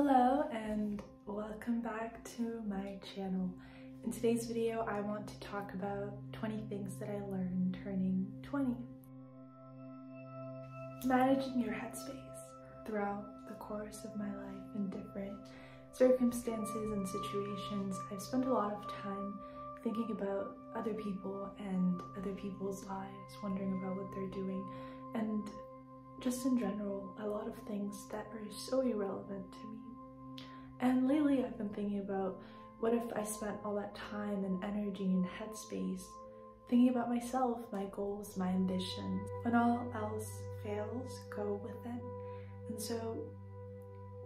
Hello and welcome back to my channel. In today's video, I want to talk about 20 things that I learned turning 20. Managing your headspace. Throughout the course of my life in different circumstances and situations, I've spent a lot of time thinking about other people and other people's lives, wondering about what they're doing, and just in general, a lot of things that are so irrelevant to me. And lately I've been thinking about, what if I spent all that time and energy and headspace thinking about myself, my goals, my ambitions. When all else fails, go with it. And so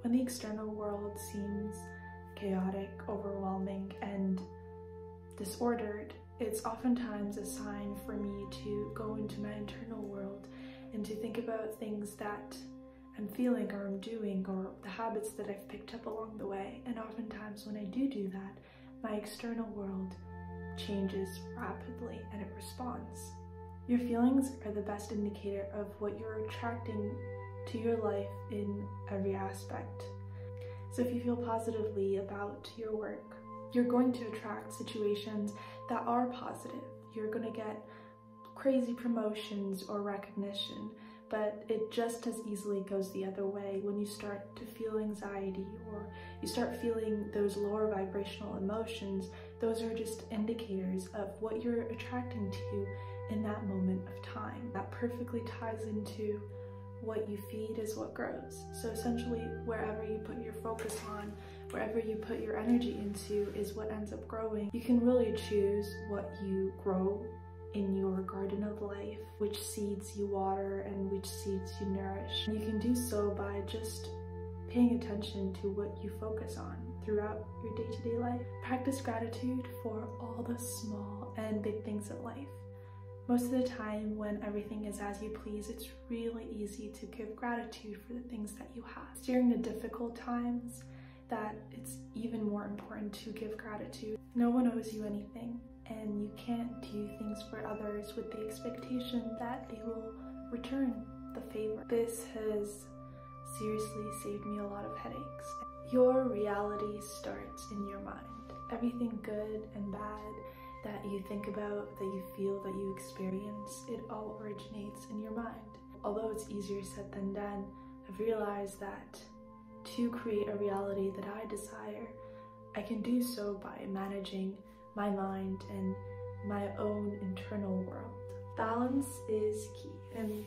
when the external world seems chaotic, overwhelming, and disordered, it's oftentimes a sign for me to go into my internal world and to think about things that I'm feeling or I'm doing, or the habits that I've picked up along the way. And oftentimes when I do that, my external world changes rapidly and it responds. Your feelings are the best indicator of what you're attracting to your life in every aspect. So if you feel positively about your work, you're going to attract situations that are positive. You're going to get crazy promotions or recognition, but it just as easily goes the other way when you start to feel anxiety or you start feeling those lower vibrational emotions. Those are just indicators of what you're attracting to in that moment of time. That perfectly ties into what you feed is what grows. So essentially, wherever you put your focus on, wherever you put your energy into is what ends up growing. You can really choose what you grow in your garden of life, which seeds you water and which seeds you nourish. You can do so by just paying attention to what you focus on throughout your day-to-day life. Practice gratitude for all the small and big things in life. Most of the time when everything is as you please, it's really easy to give gratitude for the things that you have. It's during the difficult times that it's even more important to give gratitude. No one owes you anything, and you can't do things for others with the expectation that they will return the favor. This has seriously saved me a lot of headaches. Your reality starts in your mind. Everything good and bad that you think about, that you feel, that you experience, it all originates in your mind. Although it's easier said than done, I've realized that to create a reality that I desire, I can do so by managing my mind and my own internal world. Balance is key, and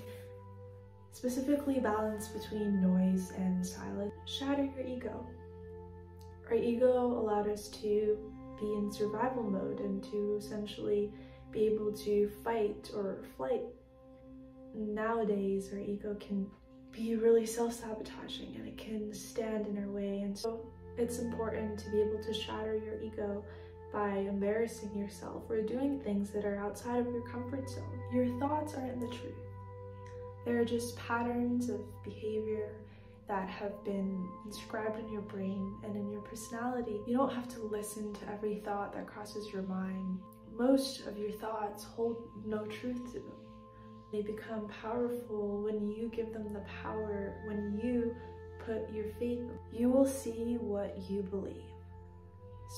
specifically balance between noise and silence. Shatter your ego. Our ego allowed us to be in survival mode and to essentially be able to fight or flight. Nowadays, our ego can be really self-sabotaging and it can stand in our way, and so it's important to be able to shatter your ego by embarrassing yourself or doing things that are outside of your comfort zone. Your thoughts aren't the truth. They're just patterns of behavior that have been inscribed in your brain and in your personality. You don't have to listen to every thought that crosses your mind. Most of your thoughts hold no truth to them. They become powerful when you give them the power, when you put your faith in them. You will see what you believe.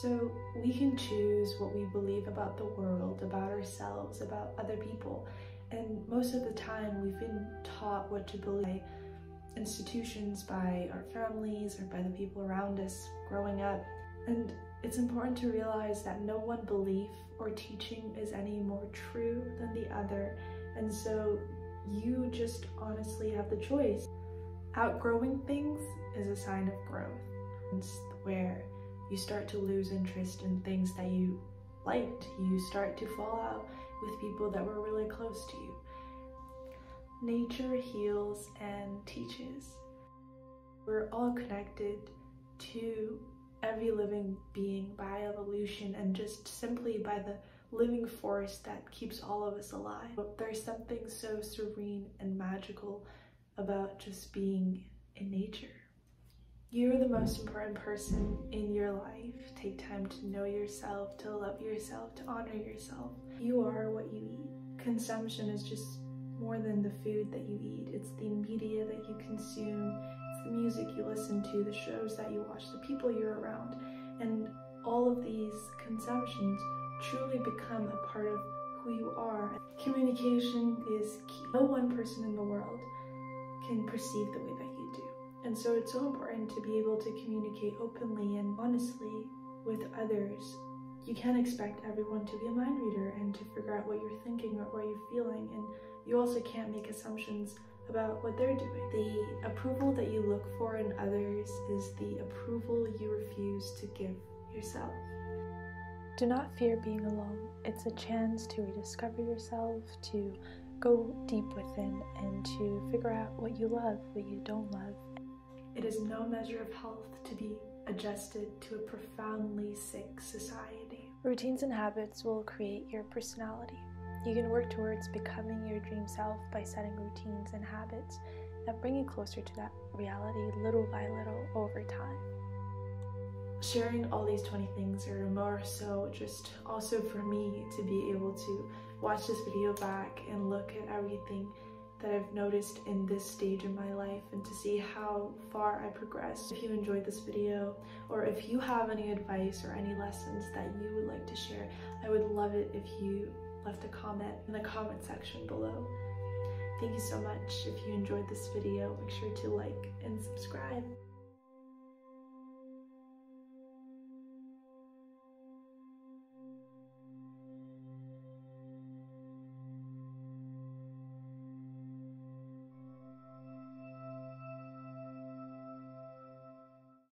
So we can choose what we believe about the world, about ourselves, about other people. And most of the time we've been taught what to believe by institutions, by our families, or by the people around us growing up. And it's important to realize that no one belief or teaching is any more true than the other. And so you just honestly have the choice. Outgrowing things is a sign of growth. It's where you start to lose interest in things that you liked. You start to fall out with people that were really close to you. Nature heals and teaches. We're all connected to every living being by evolution and just simply by the living force that keeps all of us alive. There's something so serene and magical about just being in nature. You're the most important person in your life. Take time to know yourself, to love yourself, to honor yourself. You are what you eat. Consumption is just more than the food that you eat. It's the media that you consume. It's the music you listen to, the shows that you watch, the people you're around, and all of these consumptions truly become a part of who you are. Communication is key. No one person in the world can perceive the way that you do. And so it's so important to be able to communicate openly and honestly with others. You can't expect everyone to be a mind reader and to figure out what you're thinking or what you're feeling, and you also can't make assumptions about what they're doing. The approval that you look for in others is the approval you refuse to give yourself. Do not fear being alone. It's a chance to rediscover yourself, to go deep within, and to figure out what you love, what you don't love. It is no measure of health to be adjusted to a profoundly sick society. Routines and habits will create your personality. You can work towards becoming your dream self by setting routines and habits that bring you closer to that reality little by little over time. Sharing all these 20 things are more so just also for me to be able to watch this video back and look at everything that I've noticed in this stage in my life and to see how far I progressed. If you enjoyed this video, or if you have any advice or any lessons that you would like to share, I would love it if you left a comment in the comment section below. Thank you so much. If you enjoyed this video, make sure to like and subscribe.